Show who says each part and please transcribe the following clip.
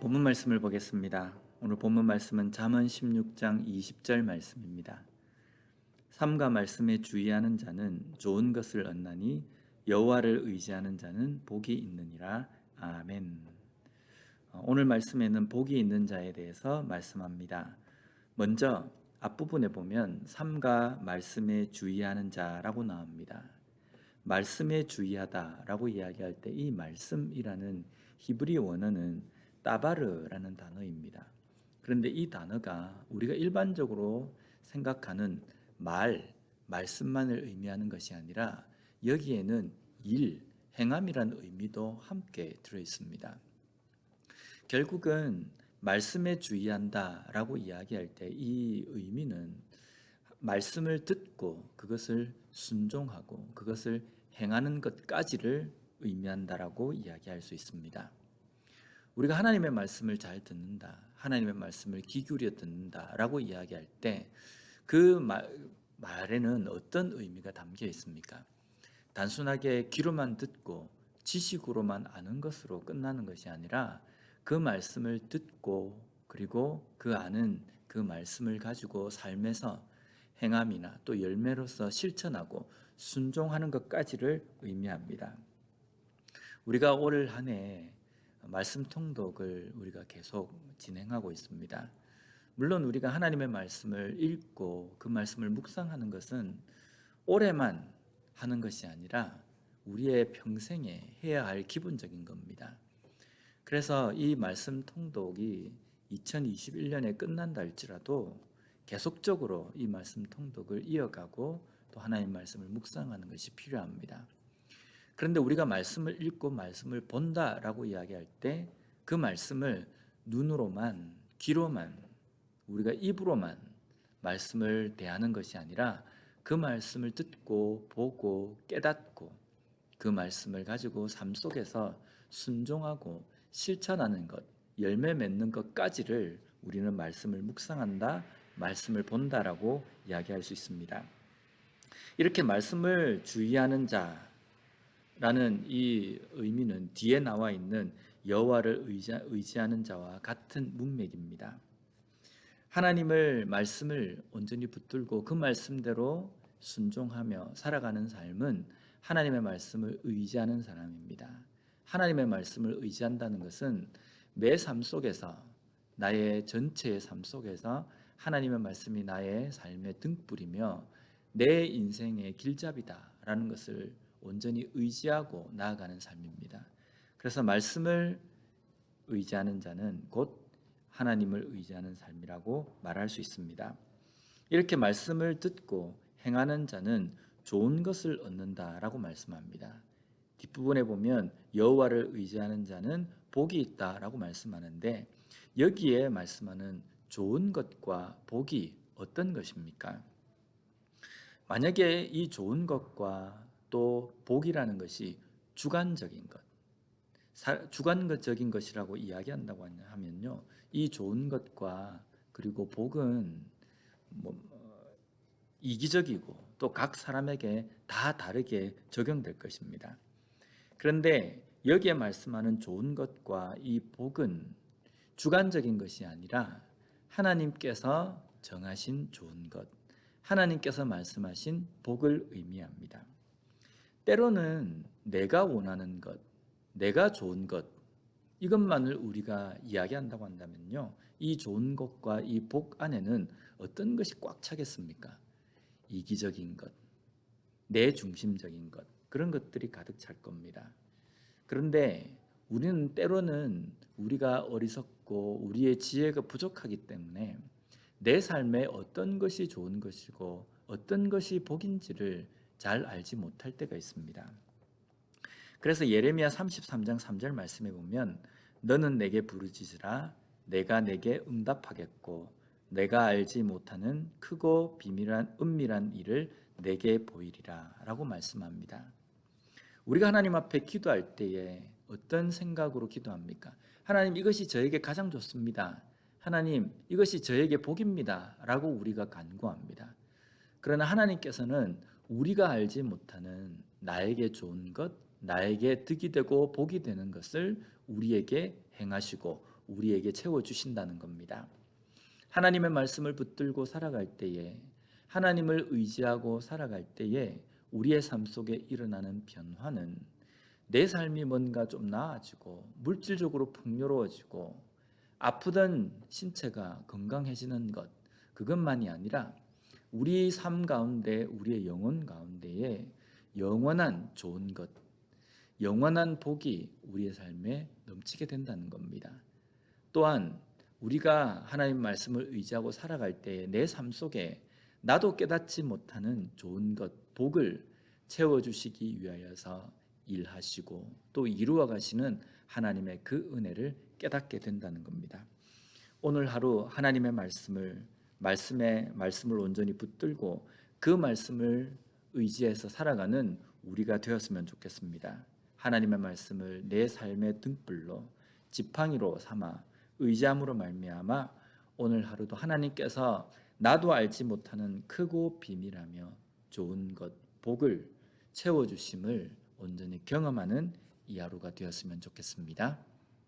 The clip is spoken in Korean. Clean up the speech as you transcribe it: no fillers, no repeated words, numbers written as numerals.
Speaker 1: 본문 말씀을 보겠습니다. 오늘 본문 말씀은 잠언 16장 20절 말씀입니다. 삼가 말씀에 주의하는 자는 좋은 것을 얻나니 여호와를 의지하는 자는 복이 있느니라. 아멘. 오늘 말씀에는 복이 있는 자에 대해서 말씀합니다. 먼저 앞부분에 보면 삼가 말씀에 주의하는 자라고 나옵니다. 말씀에 주의하다라고 이야기할 때 이 말씀이라는 히브리 원어는 따바르라는 단어입니다. 그런데 이 단어가 우리가 일반적으로 생각하는 말씀만을 의미하는 것이 아니라 여기에는 일, 행함이라는 의미도 함께 들어 있습니다. 결국은 말씀에 주의한다라고 이야기할 때 이 의미는 말씀을 듣고 그것을 순종하고 그것을 행하는 것까지를 의미한다라고 이야기할 수 있습니다. 우리가 하나님의 말씀을 잘 듣는다, 하나님의 말씀을 귀 기울여 듣는다라고 이야기할 때 그 말에는 어떤 의미가 담겨 있습니까? 단순하게 귀로만 듣고 지식으로만 아는 것으로 끝나는 것이 아니라 그 말씀을 듣고 그리고 그 아는 그 말씀을 가지고 삶에서 행함이나 또 열매로서 실천하고 순종하는 것까지를 의미합니다. 우리가 올 한 해 말씀 통독을 우리가 계속 진행하고 있습니다. 물론 우리가 하나님의 말씀을 읽고 그 말씀을 묵상하는 것은 올해만 하는 것이 아니라 우리의 평생에 해야 할 기본적인 겁니다. 그래서 이 말씀 통독이 2021년에 끝난다 할지라도 계속적으로 이 말씀 통독을 이어가고 또 하나님 말씀을 묵상하는 것이 필요합니다. 그런데 우리가 말씀을 읽고 말씀을 본다라고 이야기할 때 그 말씀을 눈으로만, 귀로만, 우리가 입으로만 말씀을 대하는 것이 아니라 그 말씀을 듣고 보고 깨닫고 그 말씀을 가지고 삶 속에서 순종하고 실천하는 것, 열매 맺는 것까지를 우리는 말씀을 묵상한다, 말씀을 본다라고 이야기할 수 있습니다. 이렇게 말씀을 주의하는 자라는 이 의미는 뒤에 나와 있는 여호와를 의지하는 자와 같은 문맥입니다. 하나님을 말씀을 온전히 붙들고 그 말씀대로 순종하며 살아가는 삶은 하나님의 말씀을 의지하는 사람입니다. 하나님의 말씀을 의지한다는 것은 매 삶 속에서 나의 전체의 삶 속에서 하나님의 말씀이 나의 삶의 등불이며 내 인생의 길잡이다라는 것을 온전히 의지하고 나아가는 삶입니다. 그래서 말씀을 의지하는 자는 곧 하나님을 의지하는 삶이라고 말할 수 있습니다. 이렇게 말씀을 듣고 행하는 자는 좋은 것을 얻는다라고 말씀합니다. 뒷부분에 보면 여호와를 의지하는 자는 복이 있다라고 말씀하는데 여기에 말씀하는 좋은 것과 복이 어떤 것입니까? 만약에 이 좋은 것과 또 복이라는 것이 주관적인 것, 주관적인 것이라고 이야기한다고 하면요, 이 좋은 것과 그리고 복은 이기적이고 또 각 사람에게 다 다르게 적용될 것입니다. 그런데 여기에 말씀하는 좋은 것과 이 복은 주관적인 것이 아니라 하나님께서 정하신 좋은 것, 하나님께서 말씀하신 복을 의미합니다. 때로는 내가 원하는 것, 내가 좋은 것, 이것만을 우리가 이야기한다고 한다면요, 이 좋은 것과 이 복 안에는 어떤 것이 꽉 차겠습니까? 이기적인 것, 내 중심적인 것, 그런 것들이 가득 찰 겁니다. 그런데 우리는 때로는 우리가 어리석고 우리의 지혜가 부족하기 때문에 내 삶에 어떤 것이 좋은 것이고 어떤 것이 복인지를 잘 알지 못할 때가 있습니다. 그래서 예레미야 33장 3절 말씀에 보면 너는 내게 부르짖으라 내가 내게 응답하겠고 내가 알지 못하는 크고 비밀한 은밀한 일을 내게 보이리라 라고 말씀합니다. 우리가 하나님 앞에 기도할 때에 어떤 생각으로 기도합니까? 하나님, 이것이 저에게 가장 좋습니다. 하나님, 이것이 저에게 복입니다 라고 우리가 간구합니다. 그러나 하나님께서는 우리가 알지 못하는 나에게 좋은 것, 나에게 득이 되고 복이 되는 것을 우리에게 행하시고 우리에게 채워주신다는 겁니다. 하나님의 말씀을 붙들고 살아갈 때에, 하나님을 의지하고 살아갈 때에 우리의 삶 속에 일어나는 변화는 내 삶이 뭔가 좀 나아지고 물질적으로 풍요로워지고 아프던 신체가 건강해지는 것, 그것만이 아니라 우리 삶 가운데, 우리의 영혼 가운데에 영원한 좋은 것, 영원한 복이 우리의 삶에 넘치게 된다는 겁니다. 또한 우리가 하나님 말씀을 의지하고 살아갈 때 내 삶 속에 나도 깨닫지 못하는 좋은 것, 복을 채워주시기 위하여서 일하시고 또 이루어 가시는 하나님의 그 은혜를 깨닫게 된다는 겁니다. 오늘 하루 하나님의 말씀을 온전히 붙들고 그 말씀을 의지해서 살아가는 우리가 되었으면 좋겠습니다. 하나님의 말씀을 내 삶의 등불로 지팡이로 삼아 의지함으로 말미암아 오늘 하루도 하나님께서 나도 알지 못하는 크고 비밀하며 좋은 것, 복을 채워주심을 온전히 경험하는 이 하루가 되었으면 좋겠습니다.